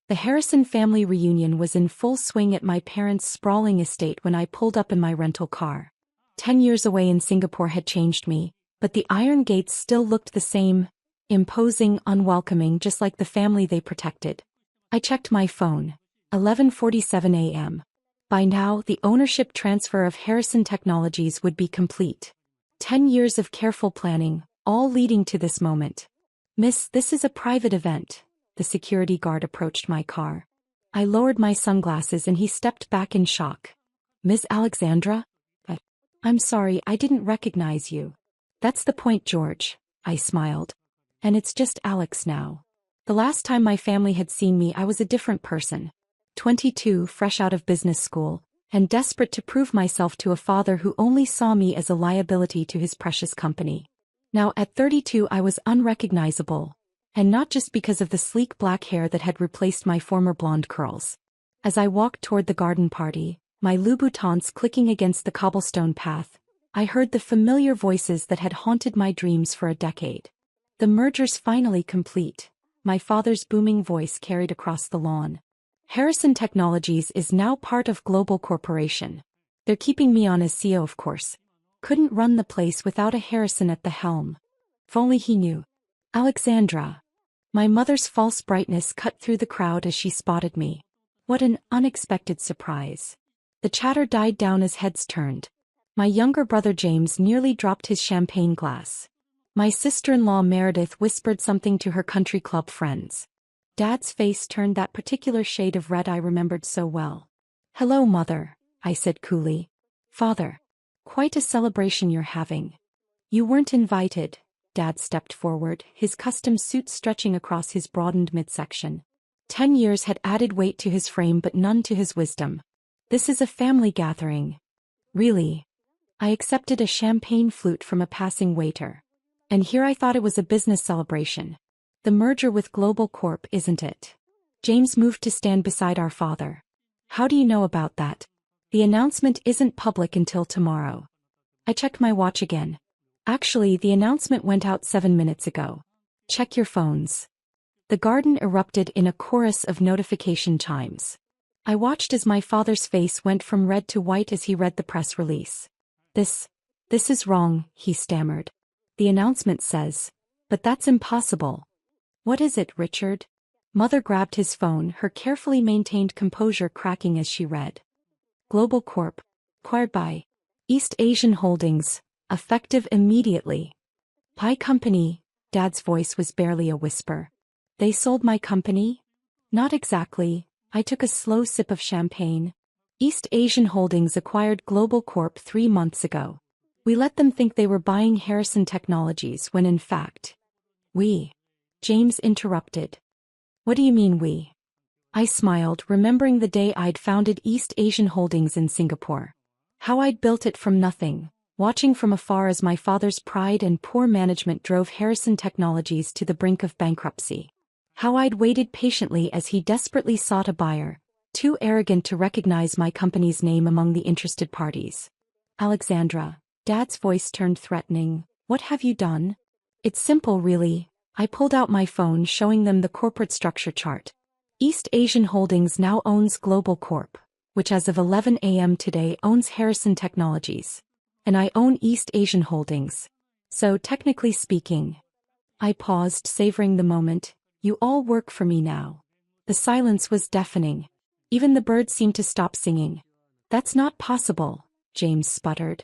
The Harrison family reunion was in full swing at my parents' sprawling estate when I pulled up in my rental car. 10 years away in Singapore had changed me, but the iron gates still looked the same, imposing, unwelcoming, just like the family they protected. I checked my phone. 11:47 a.m. By now, the ownership transfer of Harrison Technologies would be complete. 10 years of careful planning, all leading to this moment. "Miss, this is a private event." The security guard approached my car. I lowered my sunglasses and he stepped back in shock. "Ms. Alexandra? I'm sorry, I didn't recognize you." "That's the point, George," I smiled. "And it's just Alex now. The last time my family had seen me, I was a different person. 22, fresh out of business school, and desperate to prove myself to a father who only saw me as a liability to his precious company. Now at 32 I was unrecognizable, and not just because of the sleek black hair that had replaced my former blonde curls. As I walked toward the garden party, my Louboutins clicking against the cobblestone path, I heard the familiar voices that had haunted my dreams for a decade. "The merger's finally complete," my father's booming voice carried across the lawn. "Harrison Technologies is now part of Global Corporation. They're keeping me on as CEO, of course. Couldn't run the place without a Harrison at the helm. If only he knew." "Alexandra." My mother's false brightness cut through the crowd as she spotted me. What an unexpected surprise. The chatter died down as heads turned. My younger brother James nearly dropped his champagne glass. My sister-in-law Meredith whispered something to her country club friends. Dad's face turned that particular shade of red I remembered so well. "Hello, Mother," I said coolly. "Father. Quite a celebration you're having." "You weren't invited." Dad stepped forward, his custom suit stretching across his broadened midsection. 10 years had added weight to his frame but none to his wisdom. "This is a family gathering." "Really?" I accepted a champagne flute from a passing waiter. "And here I thought it was a business celebration. The merger with Global Corp, isn't it?" James moved to stand beside our father. "How do you know about that?" "The announcement isn't public until tomorrow." I checked my watch again. "Actually, the announcement went out 7 minutes ago. Check your phones." The garden erupted in a chorus of notification chimes. I watched as my father's face went from red to white as he read the press release. This is wrong," he stammered. "The announcement says, but that's impossible." "What is it, Richard?" Mother grabbed his phone, her carefully maintained composure cracking as she read. "Global Corp. Acquired by East Asian Holdings. Effective immediately." "Pie company," Dad's voice was barely a whisper. "They sold my company?" "Not exactly." I took a slow sip of champagne. "East Asian Holdings acquired Global Corp 3 months ago. We let them think they were buying Harrison Technologies when in fact, we." James interrupted. "What do you mean we?" I smiled, remembering the day I'd founded East Asian Holdings in Singapore. How I'd built it from nothing, watching from afar as my father's pride and poor management drove Harrison Technologies to the brink of bankruptcy. How I'd waited patiently as he desperately sought a buyer, too arrogant to recognize my company's name among the interested parties. "Alexandra," Dad's voice turned threatening, "what have you done?" "It's simple, really." I pulled out my phone, showing them the corporate structure chart. East Asian Holdings now owns Global Corp, which as of 11 a.m. today owns Harrison Technologies. And I own East Asian Holdings. So technically speaking. I paused, savoring the moment. "You all work for me now." The silence was deafening. Even the birds seemed to stop singing. "That's not possible," James sputtered.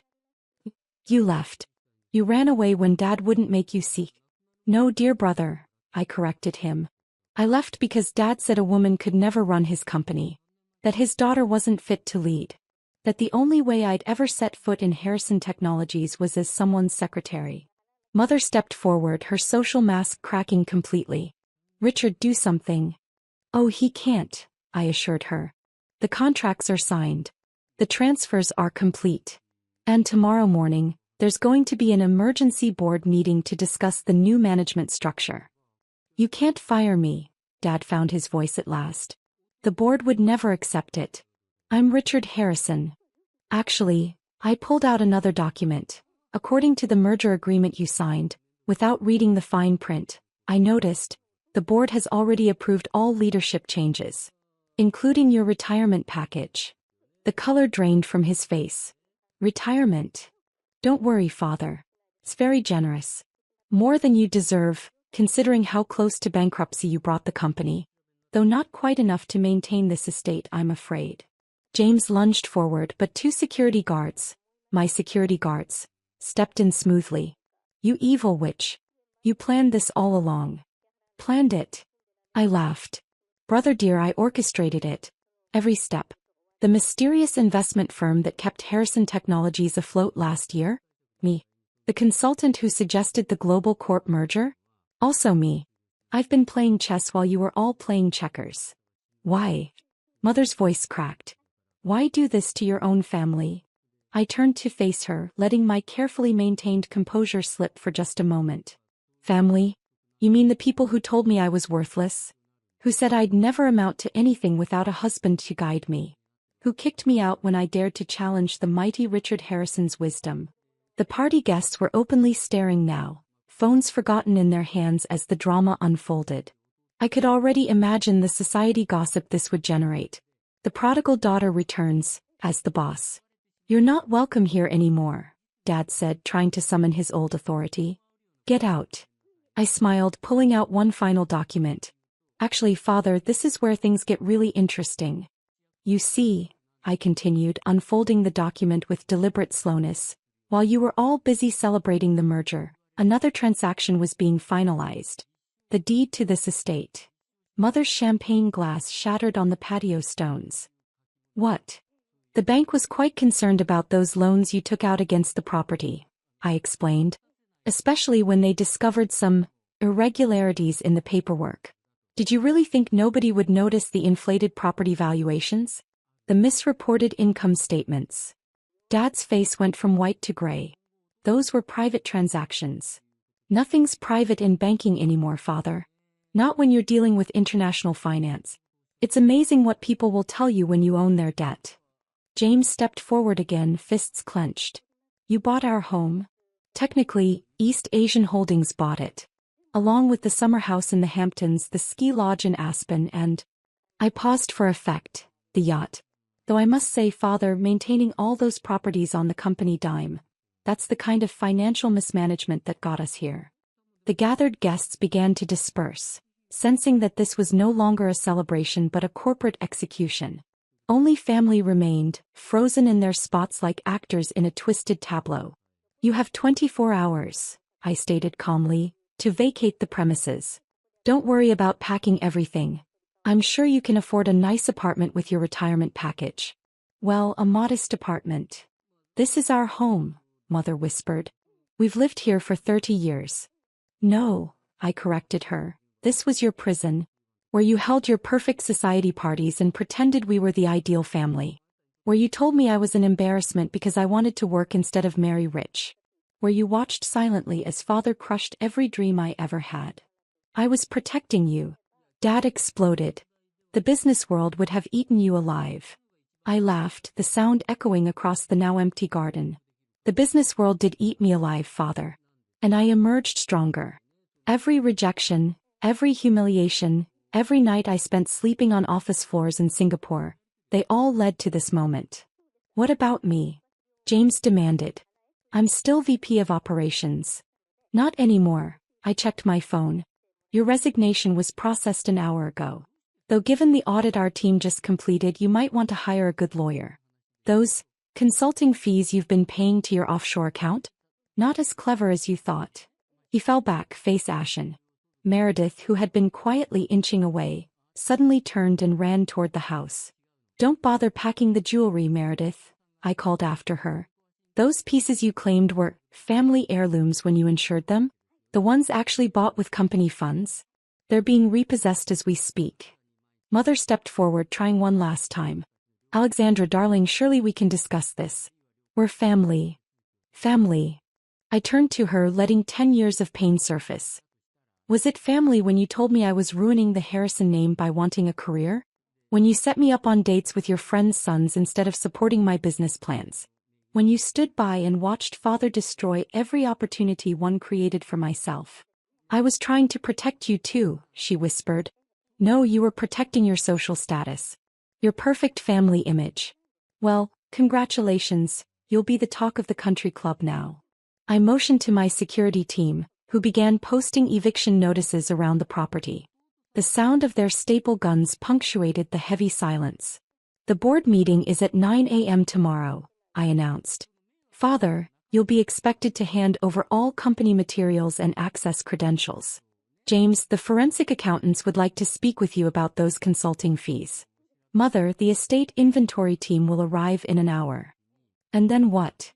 "You left. You ran away when Dad wouldn't make you see." "No, dear brother," I corrected him. "I left because Dad said a woman could never run his company. That his daughter wasn't fit to lead. That the only way I'd ever set foot in Harrison Technologies was as someone's secretary." Mother stepped forward, her social mask cracking completely. "Richard, do something." "Oh, he can't," I assured her. "The contracts are signed. The transfers are complete. And tomorrow morning, there's going to be an emergency board meeting to discuss the new management structure." "You can't fire me," Dad found his voice at last. "The board would never accept it. I'm Richard Harrison." "Actually," I pulled out another document. "According to the merger agreement you signed, without reading the fine print, I noticed The board has already approved all leadership changes, including your retirement package. The color drained from his face. Retirement? Don't worry, father. It's very generous. More than you deserve, considering how close to bankruptcy you brought the company. Though not quite enough to maintain this estate, I'm afraid. James lunged forward, but two security guards, my security guards, stepped in smoothly. You evil witch. You planned this all along. Planned it? I laughed. Brother dear, I orchestrated it. Every step. The mysterious investment firm that kept Harrison Technologies afloat last year? Me. The consultant who suggested the Global Corp merger? Also me. I've been playing chess while you were all playing checkers. Why? Mother's voice cracked. Why do this to your own family? I turned to face her, letting my carefully maintained composure slip for just a moment. Family? You mean the people who told me I was worthless? Who said I'd never amount to anything without a husband to guide me? Who kicked me out when I dared to challenge the mighty Richard Harrison's wisdom? The party guests were openly staring now, phones forgotten in their hands as the drama unfolded. I could already imagine the society gossip this would generate. The prodigal daughter returns, as the boss. You're not welcome here anymore, Dad said, trying to summon his old authority. Get out. I smiled, pulling out one final document. Actually, Father, this is where things get really interesting. You see, I continued, unfolding the document with deliberate slowness, while you were all busy celebrating the merger, another transaction was being finalized. The deed to this estate. Mother's champagne glass shattered on the patio stones. What? The bank was quite concerned about those loans you took out against the property, I explained. Especially when they discovered some irregularities in the paperwork. Did you really think nobody would notice the inflated property valuations? The misreported income statements? Dad's face went from white to gray. Those were private transactions. Nothing's private in banking anymore, Father. Not when you're dealing with international finance. It's amazing what people will tell you when you own their debt. James stepped forward again, fists clenched. You bought our home? Technically, East Asian Holdings bought it. Along with the summer house in the Hamptons, the ski lodge in Aspen, and... I paused for effect, the yacht. Though I must say, Father, maintaining all those properties on the company dime, that's the kind of financial mismanagement that got us here. The gathered guests began to disperse, sensing that this was no longer a celebration but a corporate execution. Only family remained, frozen in their spots like actors in a twisted tableau. You have 24 hours, I stated calmly, to vacate the premises. Don't worry about packing everything. I'm sure you can afford a nice apartment with your retirement package. Well, a modest apartment. This is our home, Mother whispered. We've lived here for 30 years. No, I corrected her. This was your prison, where you held your perfect society parties and pretended we were the ideal family. Where you told me I was an embarrassment because I wanted to work instead of marry rich. Where you watched silently as Father crushed every dream I ever had. I was protecting you. Dad exploded. The business world would have eaten you alive. I laughed, the sound echoing across the now empty garden. The business world did eat me alive, Father. And I emerged stronger. Every rejection, every humiliation, every night I spent sleeping on office floors in Singapore, they all led to this moment. What about me? James demanded. I'm still VP of Operations. Not anymore, I checked my phone. Your resignation was processed an hour ago. Though given the audit our team just completed, you might want to hire a good lawyer. Those consulting fees you've been paying to your offshore account? Not as clever as you thought. He fell back, face ashen. Meredith, who had been quietly inching away, suddenly turned and ran toward the house. Don't bother packing the jewelry, Meredith, I called after her. Those pieces you claimed were family heirlooms when you insured them? The ones actually bought with company funds? They're being repossessed as we speak. Mother stepped forward, trying one last time. Alexandra, darling, surely we can discuss this. We're family. Family. I turned to her, letting 10 years of pain surface. Was it family when you told me I was ruining the Harrison name by wanting a career? When you set me up on dates with your friends' sons instead of supporting my business plans? When you stood by and watched Father destroy every opportunity one created for myself? I was trying to protect you too, she whispered. No, you were protecting your social status. Your perfect family image. Well, congratulations, you'll be the talk of the country club now. I motioned to my security team, who began posting eviction notices around the property. The sound of their staple guns punctuated the heavy silence. The board meeting is at 9 a.m. tomorrow, I announced. Father, you'll be expected to hand over all company materials and access credentials. James, the forensic accountants would like to speak with you about those consulting fees. Mother, the estate inventory team will arrive in an hour. And then what?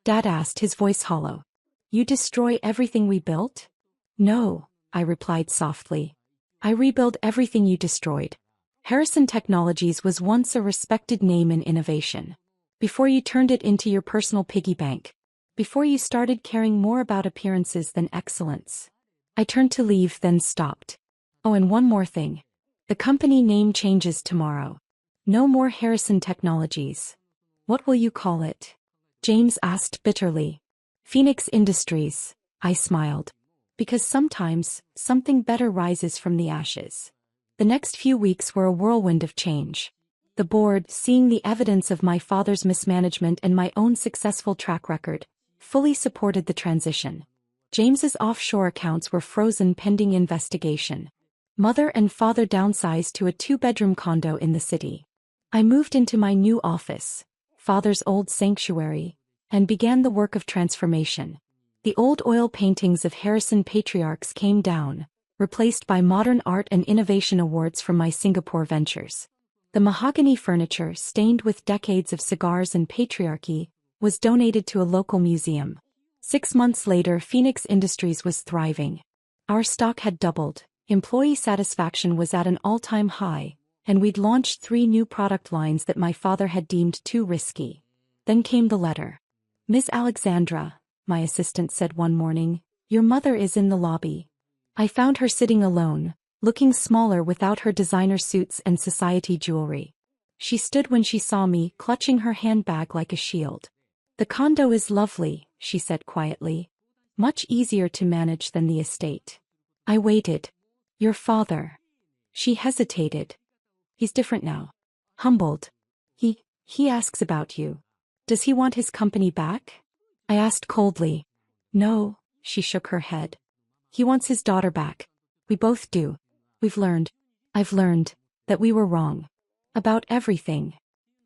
Dad asked, his voice hollow. You destroy everything we built? No, I replied softly. I rebuild everything you destroyed. Harrison Technologies was once a respected name in innovation. Before you turned it into your personal piggy bank. Before you started caring more about appearances than excellence. I turned to leave, then stopped. Oh, and one more thing. The company name changes tomorrow. No more Harrison Technologies. What will you call it? James asked bitterly. Phoenix Industries, I smiled. Because sometimes, something better rises from the ashes. The next few weeks were a whirlwind of change. The board, seeing the evidence of my father's mismanagement and my own successful track record, fully supported the transition. James's offshore accounts were frozen pending investigation. Mother and father downsized to a 2-bedroom condo in the city. I moved into my new office, father's old sanctuary, and began the work of transformation. The old oil paintings of Harrison patriarchs came down, replaced by modern art and innovation awards from my Singapore ventures. The mahogany furniture, stained with decades of cigars and patriarchy, was donated to a local museum. 6 months later, Phoenix Industries was thriving. Our stock had doubled, employee satisfaction was at an all-time high, and we'd launched 3 new product lines that my father had deemed too risky. Then came the letter. Miss Alexandra, my assistant said one morning, your mother is in the lobby. I found her sitting alone, looking smaller without her designer suits and society jewelry. She stood when she saw me, clutching her handbag like a shield. The condo is lovely, she said quietly. Much easier to manage than the estate. I waited. Your father. She hesitated. He's different now. Humbled. He asks about you. Does he want his company back? I asked coldly. No, she shook her head. He wants his daughter back. We both do. I've learned, that we were wrong. About everything.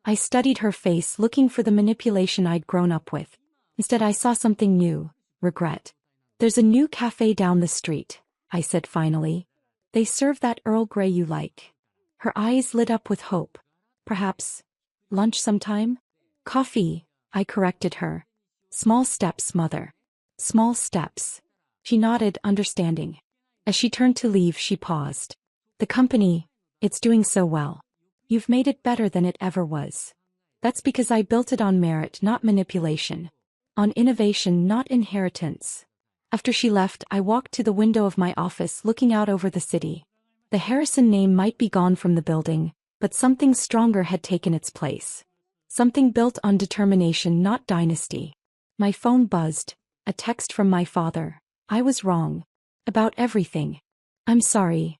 I studied her face, looking for the manipulation I'd grown up with. Instead, I saw something new, regret. There's a new cafe down the street, I said finally. They serve that Earl Grey you like. Her eyes lit up with hope. Perhaps lunch sometime? Coffee, I corrected her. Small steps, Mother. Small steps. She nodded, understanding. As she turned to leave, she paused. The company, it's doing so well. You've made it better than it ever was. That's because I built it on merit, not manipulation. On innovation, not inheritance. After she left, I walked to the window of my office, looking out over the city. The Harrison name might be gone from the building, but something stronger had taken its place. Something built on determination, not dynasty. My phone buzzed, a text from my father. I was wrong. About everything. I'm sorry.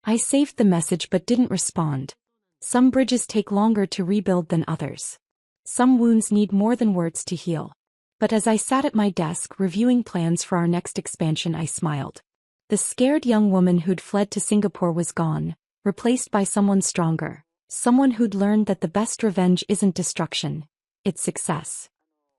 I saved the message but didn't respond. Some bridges take longer to rebuild than others. Some wounds need more than words to heal. But as I sat at my desk reviewing plans for our next expansion, I smiled. The scared young woman who'd fled to Singapore was gone, replaced by someone stronger. Someone who'd learned that the best revenge isn't destruction, it's success.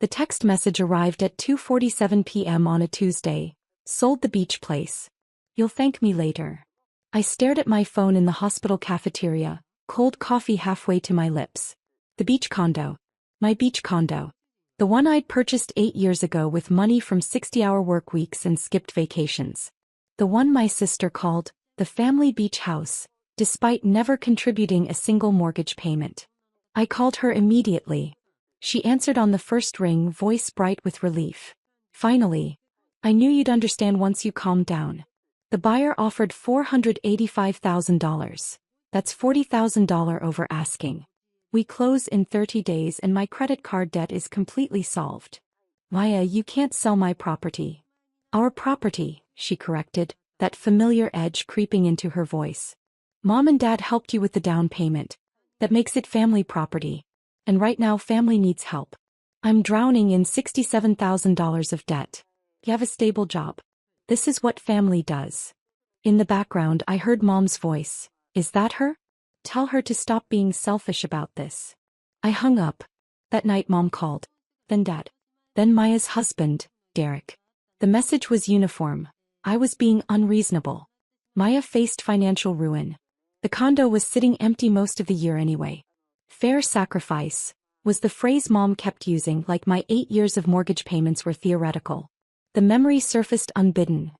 The text message arrived at 2:47 p.m. on a Tuesday. Sold the beach place. You'll thank me later. I stared at my phone in the hospital cafeteria, cold coffee halfway to my lips. The beach condo. My beach condo. The one I'd purchased 8 years ago with money from 60-hour work weeks and skipped vacations. The one my sister called the family beach house, despite never contributing a single mortgage payment. I called her immediately. She answered on the first ring, voice bright with relief. Finally. I knew you'd understand once you calmed down. The buyer offered $485,000. That's $40,000 over asking. We close in 30 days and my credit card debt is completely solved. Maya, you can't sell my property. Our property, she corrected. that familiar edge creeping into her voice. Mom and Dad helped you with the down payment. That makes it family property. And right now family needs help. I'm drowning in $67,000 of debt. You have a stable job. This is what family does. In the background I heard Mom's voice. Is that her? Tell her to stop being selfish about this. I hung up. That night Mom called. Then Dad. Then Maya's husband, Derek. The message was uniform. I was being unreasonable. Maya faced financial ruin. The condo was sitting empty most of the year anyway. Fair sacrifice was the phrase Mom kept using, like my 8 years of mortgage payments were theoretical. The memory surfaced unbidden.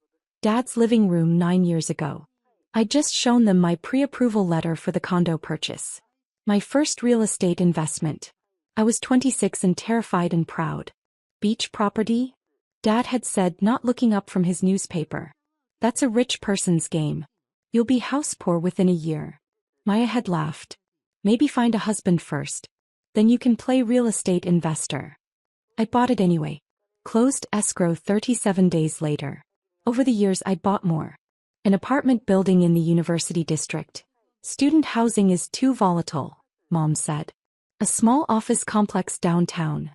Dad's living room 9 years ago. I'd just shown them my pre-approval letter for the condo purchase. My first real estate investment. I was 26 and terrified and proud. Beach property? Dad had said, not looking up from his newspaper. That's a rich person's game. You'll be house poor within a year. Maya had laughed. Maybe find a husband first. Then you can play real estate investor. I bought it anyway. Closed escrow 37 days later. Over the years I'd bought more. An apartment building in the university district. Student housing is too volatile, Mom said. A small office complex downtown.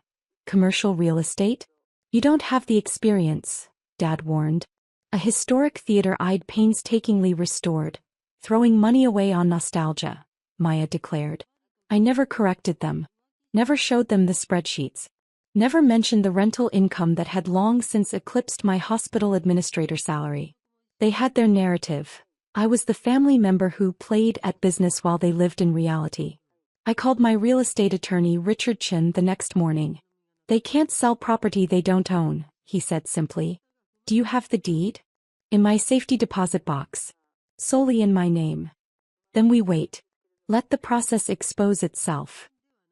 Commercial real estate? You don't have the experience, Dad warned. A historic theater I'd painstakingly restored. Throwing money away on nostalgia, Maya declared. I never corrected them. Never showed them the spreadsheets. Never mentioned the rental income that had long since eclipsed my hospital administrator salary. They had their narrative. I was the family member who played at business while they lived in reality. I called my real estate attorney Richard Chin the next morning. They can't sell property they don't own, he said simply. Do you have the deed? In my safety deposit box. Solely in my name. Then we wait. Let the process expose itself.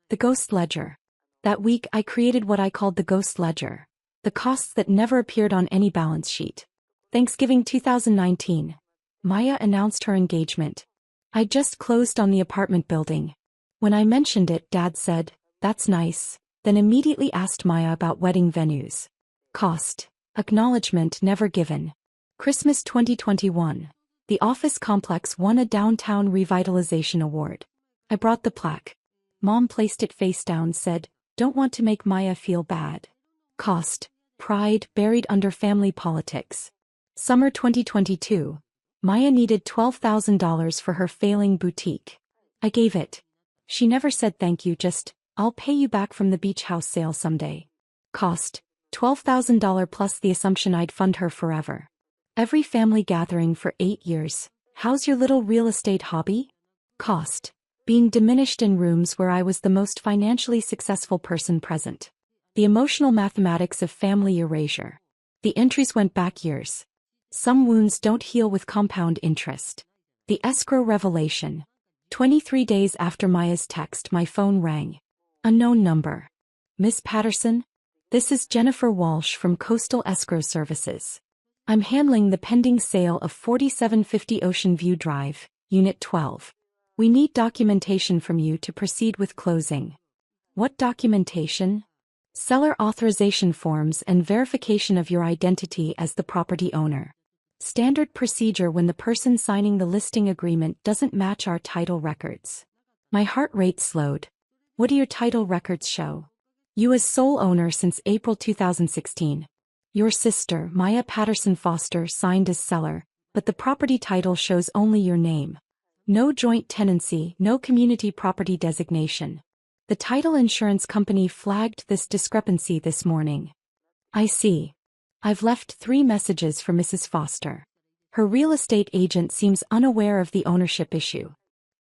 The ghost ledger. That week I created what I called the ghost ledger. The costs that never appeared on any balance sheet. Thanksgiving 2019. Maya announced her engagement. I just closed on the apartment building. When I mentioned it, Dad said, "That's nice," then immediately asked Maya about wedding venues. Cost. Acknowledgement never given. Christmas 2021. The office complex won a downtown revitalization award. I brought the plaque. Mom placed it face down, said, "Don't want to make Maya feel bad." Cost. Pride buried under family politics. Summer 2022. Maya needed $12,000 for her failing boutique. I gave it. She never said thank you, just, "I'll pay you back from the beach house sale someday." Cost. $12,000 plus the assumption I'd fund her forever. Every family gathering for 8 years. How's your little real estate hobby? Cost. Being diminished in rooms where I was the most financially successful person present. The emotional mathematics of family erasure. The entries went back years. Some wounds don't heal with compound interest. The escrow revelation. 23 days after Maya's text, my phone rang. Unknown number. Miss Patterson? This is Jennifer Walsh from Coastal Escrow Services. I'm handling the pending sale of 4750 Ocean View Drive, Unit 12. We need documentation from you to proceed with closing. What documentation? Seller authorization forms and verification of your identity as the property owner. Standard procedure when the person signing the listing agreement doesn't match our title records. My heart rate slowed. What do your title records show? You as sole owner since April 2016. Your sister, Maya Patterson Foster, signed as seller, but the property title shows only your name. No joint tenancy, no community property designation. The title insurance company flagged this discrepancy this morning. I see. I've left 3 messages for Mrs. Foster. Her real estate agent seems unaware of the ownership issue.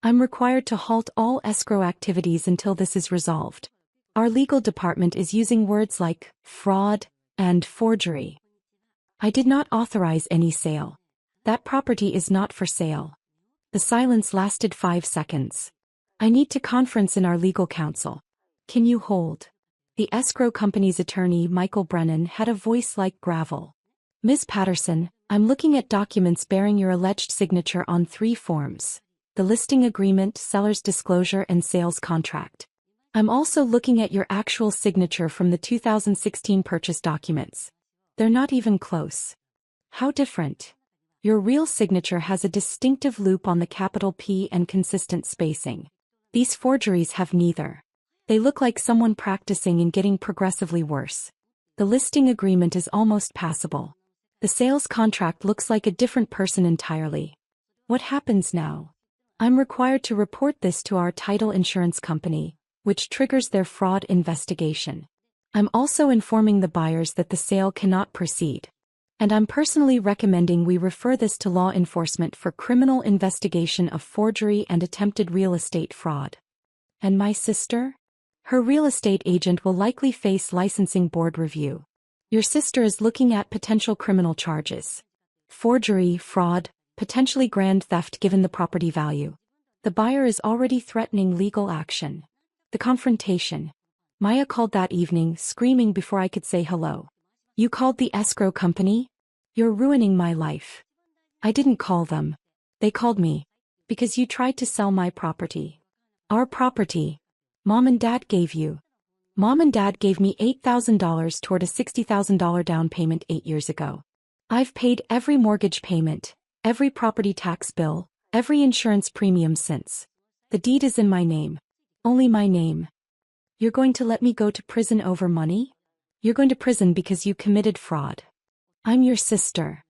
I'm required to halt all escrow activities until this is resolved. Our legal department is using words like fraud and forgery. I did not authorize any sale. That property is not for sale. The silence lasted 5 seconds. I need to conference in our legal counsel. Can you hold? The escrow company's attorney, Michael Brennan, had a voice like gravel. Ms. Patterson, I'm looking at documents bearing your alleged signature on 3 forms. The listing agreement, seller's disclosure, and sales contract. I'm also looking at your actual signature from the 2016 purchase documents. They're not even close. How different? Your real signature has a distinctive loop on the capital P and consistent spacing. These forgeries have neither. They look like someone practicing and getting progressively worse. The listing agreement is almost passable. The sales contract looks like a different person entirely. What happens now? I'm required to report this to our title insurance company, which triggers their fraud investigation. I'm also informing the buyers that the sale cannot proceed. And I'm personally recommending we refer this to law enforcement for criminal investigation of forgery and attempted real estate fraud. And my sister? Her real estate agent will likely face licensing board review. Your sister is looking at potential criminal charges. Forgery, fraud, potentially grand theft given the property value. The buyer is already threatening legal action. The confrontation. Maya called that evening, screaming before I could say hello. You called the escrow company? You're ruining my life. I didn't call them. They called me. Because you tried to sell my property. Our property. Mom and Dad gave you. Mom and Dad gave me $8,000 toward a $60,000 down payment 8 years ago. I've paid every mortgage payment, every property tax bill, every insurance premium since. The deed is in my name. Only my name. You're going to let me go to prison over money? You're going to prison because you committed fraud. I'm your sister.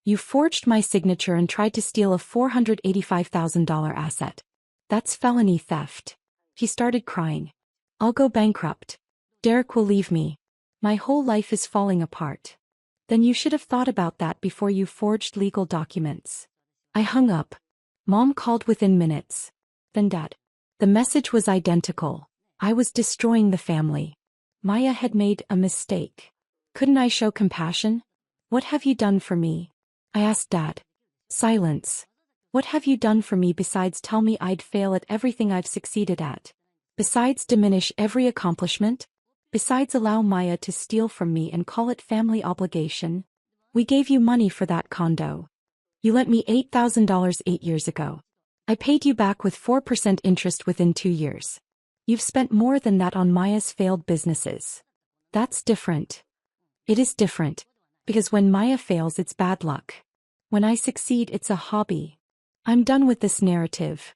You forged my signature and tried to steal a $485,000 asset. That's felony theft. He started crying. I'll go bankrupt. Derek will leave me. My whole life is falling apart. Then you should have thought about that before you forged legal documents. I hung up. Mom called within minutes. Then Dad. The message was identical. I was destroying the family. Maya had made a mistake. Couldn't I show compassion? What have you done for me? I asked Dad. Silence. What have you done for me besides tell me I'd fail at everything I've succeeded at? Besides diminish every accomplishment? Besides allow Maya to steal from me and call it family obligation? We gave you money for that condo. You lent me $8,000 8 years ago. I paid you back with 4% interest within 2 years. You've spent more than that on Maya's failed businesses. That's different. It is different. Because when Maya fails it's bad luck. When I succeed it's a hobby. I'm done with this narrative.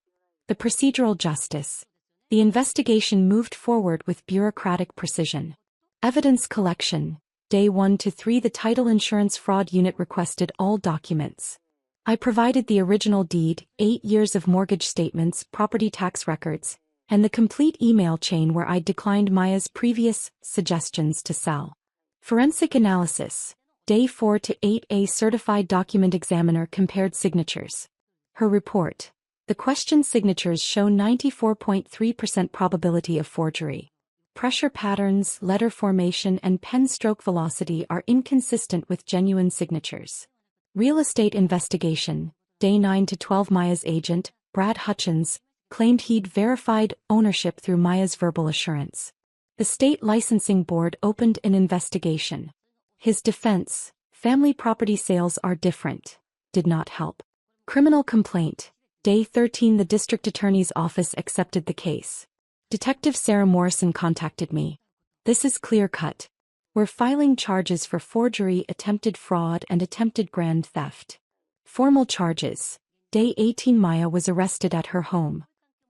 The procedural justice. The investigation moved forward with bureaucratic precision. Evidence collection. Day 1 to 3 the title insurance fraud unit requested all documents. I provided the original deed, 8 years of mortgage statements, property tax records, and the complete email chain where I declined Maya's previous suggestions to sell. Forensic analysis. Day 4 to 8 a certified document examiner compared signatures. Her report. The questioned signatures show 94.3% probability of forgery. Pressure patterns, letter formation and pen stroke velocity are inconsistent with genuine signatures. Real estate investigation. Day 9 to 12 Maya's agent, Brad Hutchins, claimed he'd verified ownership through Maya's verbal assurance. The state licensing board opened an investigation. His defense, family property sales are different, did not help. Criminal complaint. Day 13 the district attorney's office accepted the case. Detective Sarah Morrison contacted me. This is clear-cut. We're filing charges for forgery, attempted fraud and attempted grand theft. Formal charges. Day 18 Maya was arrested at her home.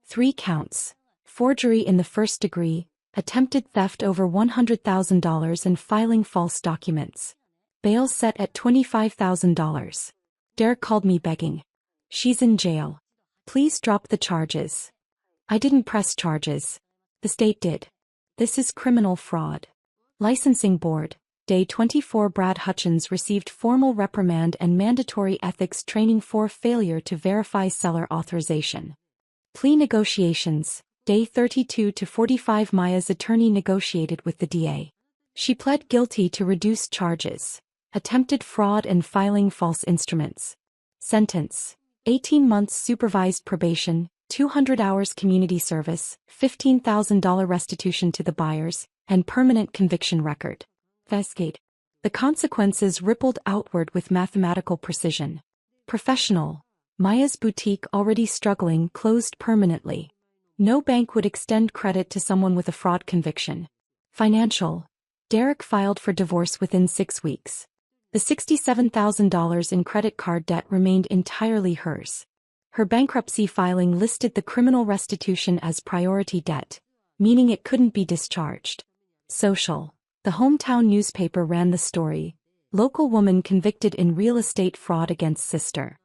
3 counts. Forgery in the first degree, attempted theft over $100,000 and filing false documents. Bail set at $25,000. Derek called me begging. She's in jail. Please drop the charges. I didn't press charges. The state did. This is criminal fraud. Licensing board. Day 24 Brad Hutchins received formal reprimand and mandatory ethics training for failure to verify seller authorization. Plea negotiations. Day 32 to 45 Maya's attorney negotiated with the DA. She pled guilty to reduced charges, attempted fraud and filing false instruments. Sentence. 18 months supervised probation, 200 hours community service, $15,000 restitution to the buyers, and permanent conviction record. Vesgate. The consequences rippled outward with mathematical precision. Professional. Maya's boutique, already struggling, closed permanently. No bank would extend credit to someone with a fraud conviction. Financial. Derek filed for divorce within 6 weeks. The $67,000 in credit card debt remained entirely hers. Her bankruptcy filing listed the criminal restitution as priority debt, meaning it couldn't be discharged. Social. The hometown newspaper ran the story. Local woman convicted in real estate fraud against sister.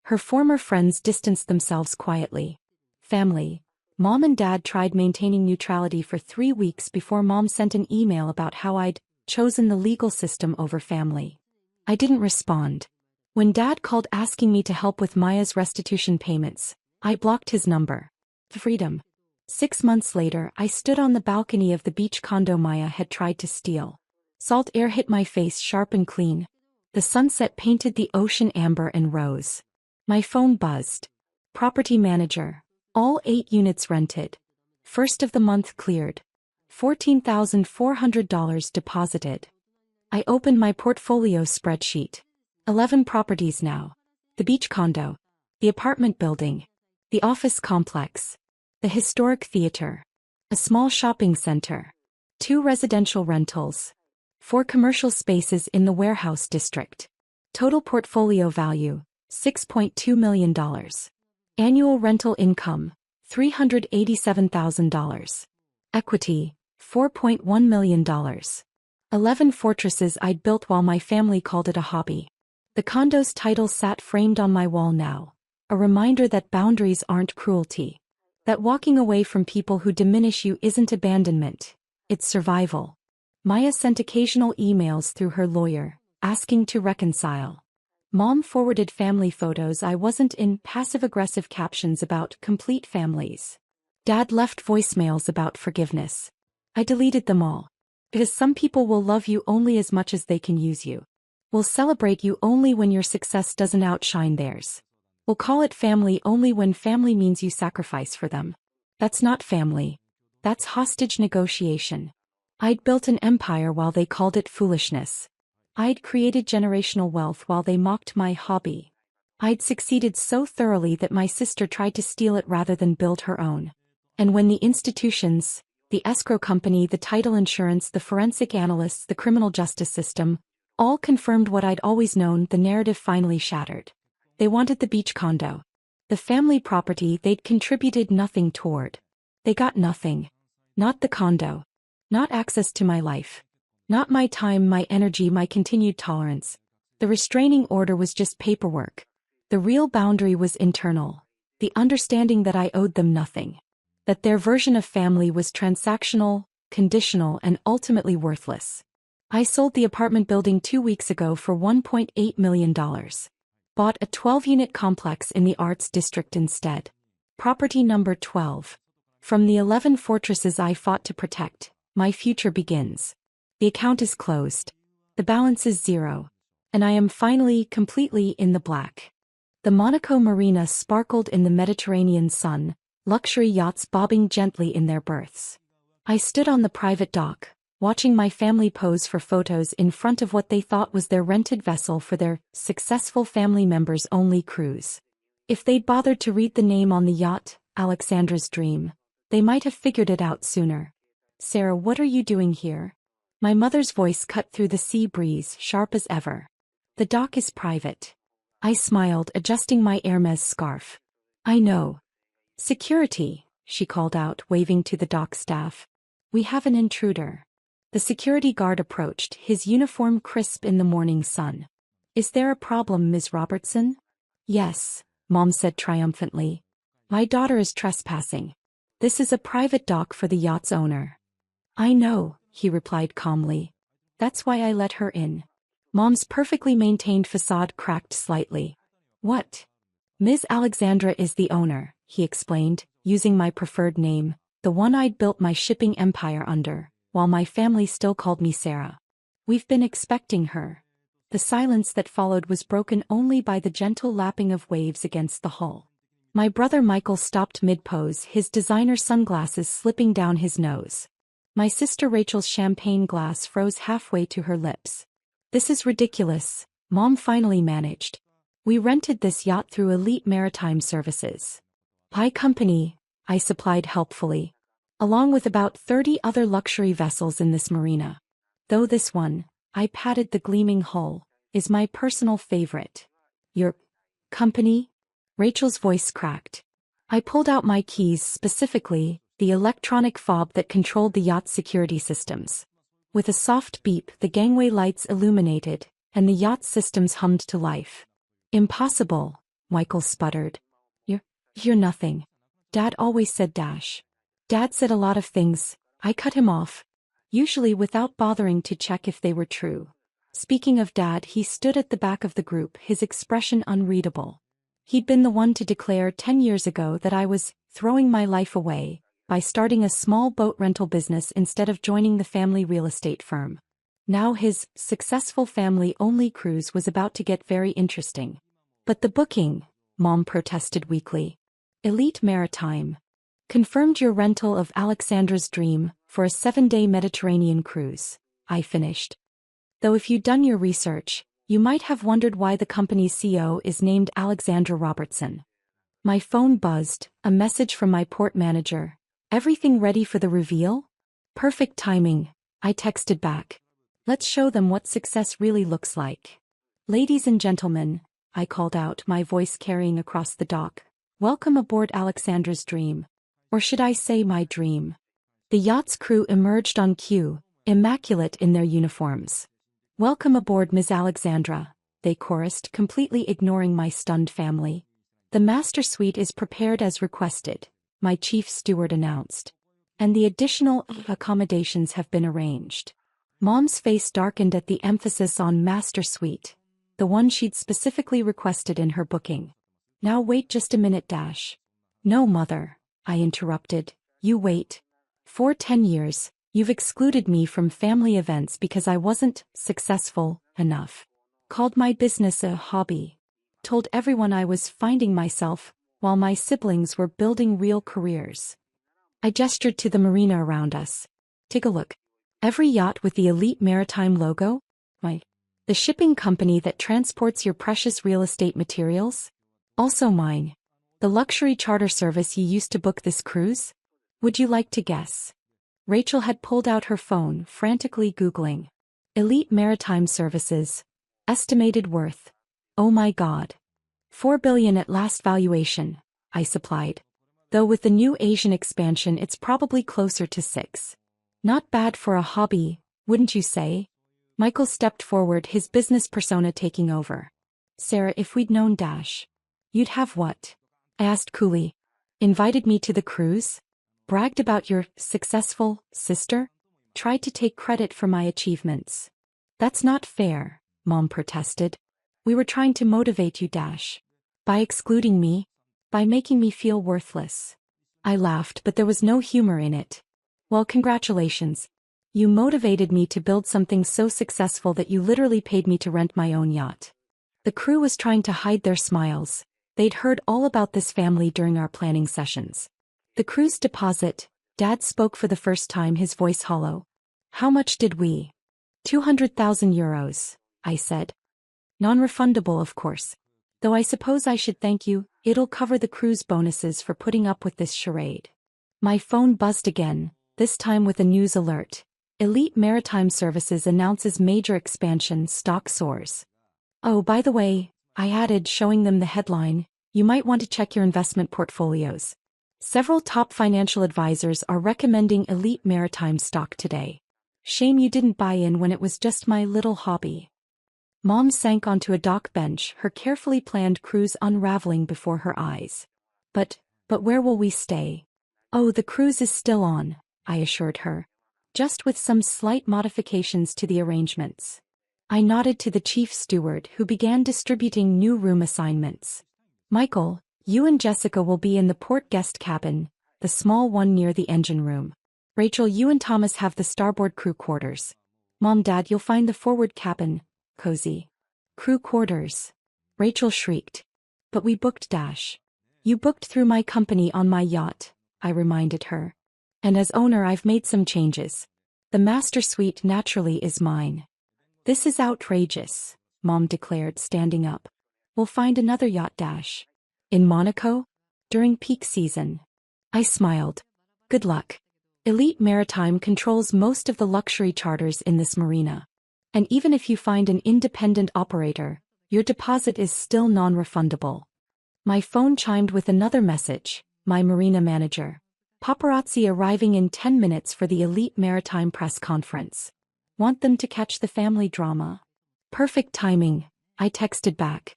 Her former friends distanced themselves quietly. Family. Mom and Dad tried maintaining neutrality for 3 weeks before Mom sent an email about how I'd chosen the legal system over family. I didn't respond. When Dad called asking me to help with Maya's restitution payments, I blocked his number. Freedom. 6 months later, I stood on the balcony of the beach condo Maya had tried to steal. Salt air hit my face sharp and clean. The sunset painted the ocean amber and rose. My phone buzzed. Property manager. All 8 units rented. First of the month cleared. $14,400 deposited. I opened my portfolio spreadsheet. 11 properties now. The beach condo. The apartment building. The office complex. The historic theater. A small shopping center. 2 residential rentals. 4 commercial spaces in the warehouse district. Total portfolio value, $6.2 million. Annual rental income, $387,000. Equity, $4.1 million. 11 fortresses I'd built while my family called it a hobby. The condo's title sat framed on my wall now, a reminder that boundaries aren't cruelty. That walking away from people who diminish you isn't abandonment, it's survival. Maya sent occasional emails through her lawyer, asking to reconcile. Mom forwarded family photos I wasn't in, passive-aggressive captions about complete families. Dad left voicemails about forgiveness. I deleted them all. Because some people will love you only as much as they can use you. Will celebrate you only when your success doesn't outshine theirs. Will call it family only when family means you sacrifice for them. That's not family. That's hostage negotiation. I'd built an empire while they called it foolishness. I'd created generational wealth while they mocked my hobby. I'd succeeded so thoroughly that my sister tried to steal it rather than build her own. And when the institutions, the escrow company, the title insurance, the forensic analysts, the criminal justice system, all confirmed what I'd always known, the narrative finally shattered. They wanted the beach condo. The family property they'd contributed nothing toward. They got nothing. Not the condo. Not access to my life. Not my time, my energy, my continued tolerance. The restraining order was just paperwork. The real boundary was internal. The understanding that I owed them nothing. That their version of family was transactional, conditional, and ultimately worthless. I sold the apartment building 2 weeks ago for $1.8 million. Bought a 12-unit complex in the Arts District instead. Property number 12. From the 11 fortresses I fought to protect, my future begins. The account is closed. The balance is 0. And I am finally, completely in the black. The Monaco Marina sparkled in the Mediterranean sun, luxury yachts bobbing gently in their berths. I stood on the private dock, watching my family pose for photos in front of what they thought was their rented vessel for their successful family members' only cruise. If they'd bothered to read the name on the yacht, Alexandra's Dream, they might have figured it out sooner. Sarah, what are you doing here? My mother's voice cut through the sea breeze, sharp as ever. The dock is private. I smiled, adjusting my Hermes scarf. I know. Security, she called out, waving to the dock staff. We have an intruder. The security guard approached, his uniform crisp in the morning sun. Is there a problem, Ms. Robertson? Yes, Mom said triumphantly. My daughter is trespassing. This is a private dock for the yacht's owner. I know, he replied calmly. That's why I let her in. Mom's perfectly maintained facade cracked slightly. What? Ms. Alexandra is the owner, he explained, using my preferred name, the one I'd built my shipping empire under, while my family still called me Sarah. We've been expecting her. The silence that followed was broken only by the gentle lapping of waves against the hull. My brother Michael stopped mid-pose, his designer sunglasses slipping down his nose. My sister Rachel's champagne glass froze halfway to her lips. This is ridiculous, Mom finally managed. We rented this yacht through Elite Maritime Services. High company, I supplied helpfully. Along with about 30 other luxury vessels in this marina. Though this one, I patted the gleaming hull, is my personal favorite. Your company? Rachel's voice cracked. I pulled out my keys, specifically the electronic fob that controlled the yacht's security systems. With a soft beep, the gangway lights illuminated, and the yacht's systems hummed to life. Impossible, Michael sputtered. You're nothing. Dad always said dash. Dad said a lot of things. I cut him off, usually without bothering to check if they were true. Speaking of Dad, he stood at the back of the group, his expression unreadable. He'd been the one to declare 10 years ago that I was throwing my life away by starting a small boat rental business instead of joining the family real estate firm. Now his successful family-only cruise was about to get very interesting. But the booking, Mom protested weakly. Elite Maritime confirmed your rental of Alexandra's Dream for a 7-day Mediterranean cruise, I finished. Though if you'd done your research, you might have wondered why the company's CEO is named Alexandra Robertson. My phone buzzed, a message from my port manager. Everything ready for the reveal? Perfect timing, I texted back. Let's show them what success really looks like. Ladies and gentlemen, I called out, my voice carrying across the dock. Welcome aboard Alexandra's Dream. Or should I say my dream? The yacht's crew emerged on cue, immaculate in their uniforms. Welcome aboard, Ms. Alexandra, they chorused, completely ignoring my stunned family. The master suite is prepared as requested, my chief steward announced. And the additional accommodations have been arranged. Mom's face darkened at the emphasis on master suite, the one she'd specifically requested in her booking. Now wait just a minute, Dash. No, Mother, I interrupted. You wait. For 10 years, you've excluded me from family events because I wasn't successful enough. Called my business a hobby. Told everyone I was finding myself, while my siblings were building real careers. I gestured to the marina around us. Take a look. Every yacht with the Elite Maritime logo? The shipping company that transports your precious real estate materials? Also mine. The luxury charter service you used to book this cruise? Would you like to guess? Rachel had pulled out her phone, frantically Googling. Elite Maritime Services. Estimated worth. Oh my God. $4 billion at last valuation, I supplied. Though with the new Asian expansion it's probably closer to 6. Not bad for a hobby, wouldn't you say? Michael stepped forward, his business persona taking over. Sarah, if we'd known Dash. You'd have what? I asked coolly. Invited me to the cruise? Bragged about your successful sister? Tried to take credit for my achievements. That's not fair, Mom protested. We were trying to motivate you, Dash. By excluding me? By making me feel worthless. I laughed, but there was no humor in it. Well, congratulations. You motivated me to build something so successful that you literally paid me to rent my own yacht. The crew was trying to hide their smiles. They'd heard all about this family during our planning sessions. The cruise deposit, Dad spoke for the first time, his voice hollow. How much did we? 200,000 euros, I said. Non-refundable, of course. Though I suppose I should thank you, it'll cover the cruise bonuses for putting up with this charade. My phone buzzed again, this time with a news alert. Elite Maritime Services announces major expansion, stock soars. Oh, by the way, I added, showing them the headline, you might want to check your investment portfolios. Several top financial advisors are recommending Elite Maritime stock today. Shame you didn't buy in when it was just my little hobby. Mom sank onto a dock bench, her carefully planned cruise unraveling before her eyes. But where will we stay? Oh, the cruise is still on, I assured her. Just with some slight modifications to the arrangements. I nodded to the chief steward, who began distributing new room assignments. Michael, you and Jessica will be in the port guest cabin, the small one near the engine room. Rachel, you and Thomas have the starboard crew quarters. Mom, Dad, you'll find the forward cabin, cozy. Crew quarters. Rachel shrieked. But we booked, Dash. You booked through my company on my yacht, I reminded her. And as owner I've made some changes. The master suite naturally is mine. This is outrageous, Mom declared, standing up. We'll find another yacht, Dash. In Monaco? During peak season. I smiled. Good luck. Elite Maritime controls most of the luxury charters in this marina. And even if you find an independent operator, your deposit is still non-refundable. My phone chimed with another message, my marina manager. Paparazzi arriving in 10 minutes for the Elite Maritime press conference. Want them to catch the family drama? Perfect timing, I texted back.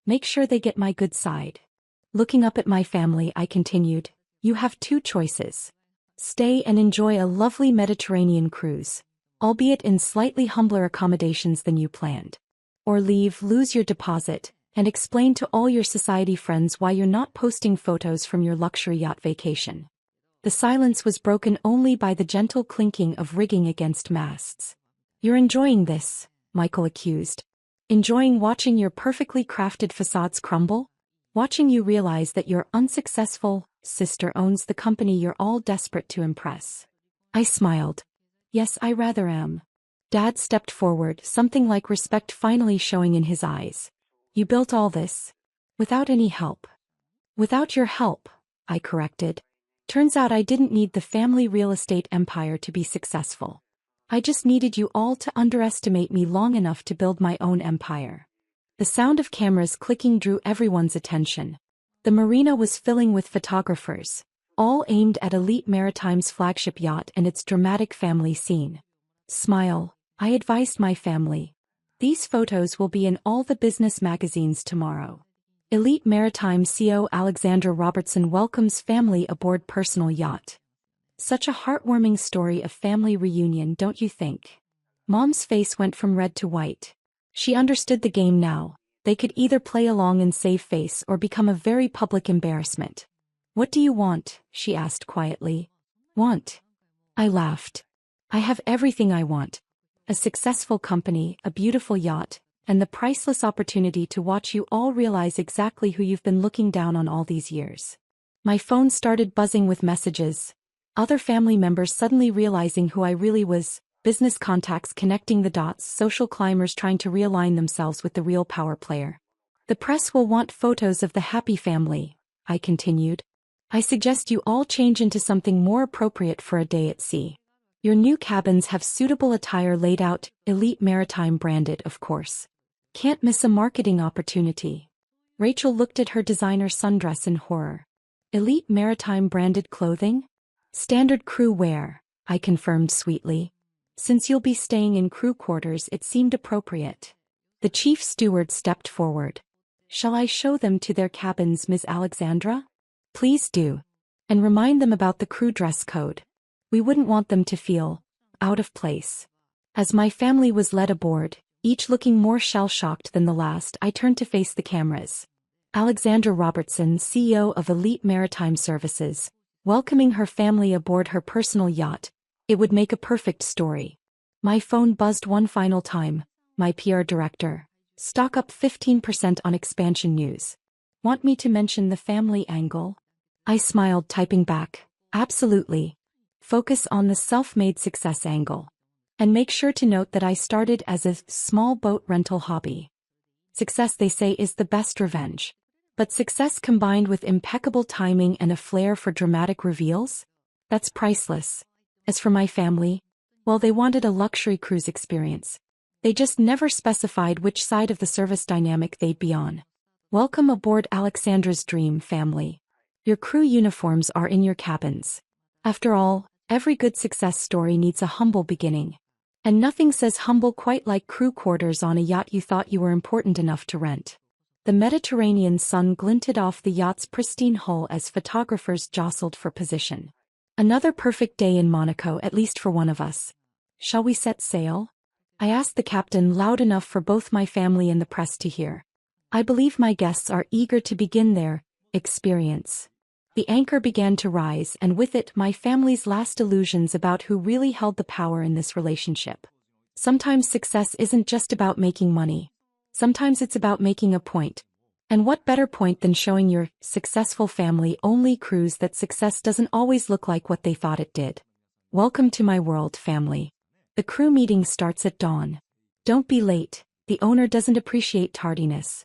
Make sure they get my good side. Looking up at my family, I continued, you have two choices. Stay and enjoy a lovely Mediterranean cruise, albeit in slightly humbler accommodations than you planned. Or leave, lose your deposit, and explain to all your society friends why you're not posting photos from your luxury yacht vacation. The silence was broken only by the gentle clinking of rigging against masts. You're enjoying this, Michael accused. Enjoying watching your perfectly crafted facades crumble? Watching you realize that your unsuccessful sister owns the company you're all desperate to impress. I smiled. Yes, I rather am. Dad stepped forward, something like respect finally showing in his eyes. You built all this? Without any help. Without your help, I corrected. Turns out I didn't need the family real estate empire to be successful. I just needed you all to underestimate me long enough to build my own empire. The sound of cameras clicking drew everyone's attention. The marina was filling with photographers, all aimed at Elite Maritime's flagship yacht and its dramatic family scene. Smile, I advised my family. These photos will be in all the business magazines tomorrow. Elite Maritime CEO Alexandra Robertson welcomes family aboard personal yacht. Such a heartwarming story of family reunion, don't you think? Mom's face went from red to white. She understood the game now. They could either play along and save face or become a very public embarrassment. What do you want? She asked quietly. Want? I laughed. I have everything I want. A successful company, a beautiful yacht, and the priceless opportunity to watch you all realize exactly who you've been looking down on all these years. My phone started buzzing with messages. Other family members suddenly realizing who I really was, business contacts connecting the dots, social climbers trying to realign themselves with the real power player. The press will want photos of the happy family, I continued. I suggest you all change into something more appropriate for a day at sea. Your new cabins have suitable attire laid out, Elite Maritime branded, of course. Can't miss a marketing opportunity. Rachel looked at her designer sundress in horror. Elite Maritime branded clothing? Standard crew wear, I confirmed sweetly. Since you'll be staying in crew quarters, it seemed appropriate. The chief steward stepped forward. Shall I show them to their cabins, Ms. Alexandra? Please do. And remind them about the crew dress code. We wouldn't want them to feel out of place. As my family was led aboard, each looking more shell-shocked than the last, I turned to face the cameras. Alexandra Robertson, CEO of Elite Maritime Services, welcoming her family aboard her personal yacht. It would make a perfect story. My phone buzzed one final time. My PR director. Stock up 15% on expansion news. Want me to mention the family angle? I smiled, typing back. Absolutely. Focus on the self-made success angle. And make sure to note that I started as a small boat rental hobby. Success, they say, is the best revenge. But success combined with impeccable timing and a flair for dramatic reveals? That's priceless. As for my family, well, they wanted a luxury cruise experience. They just never specified which side of the service dynamic they'd be on. Welcome aboard Alexandra's dream family. Your crew uniforms are in your cabins. After all, every good success story needs a humble beginning. And nothing says humble quite like crew quarters on a yacht you thought you were important enough to rent. The Mediterranean sun glinted off the yacht's pristine hull as photographers jostled for position. Another perfect day in Monaco, at least for one of us. Shall we set sail? I asked the captain loud enough for both my family and the press to hear. I believe my guests are eager to begin their experience. The anchor began to rise, and with it my family's last illusions about who really held the power in this relationship. Sometimes success isn't just about making money. Sometimes it's about making a point. And what better point than showing your successful family-only cruise that success doesn't always look like what they thought it did. Welcome to my world, family. The crew meeting starts at dawn. Don't be late. The owner doesn't appreciate tardiness.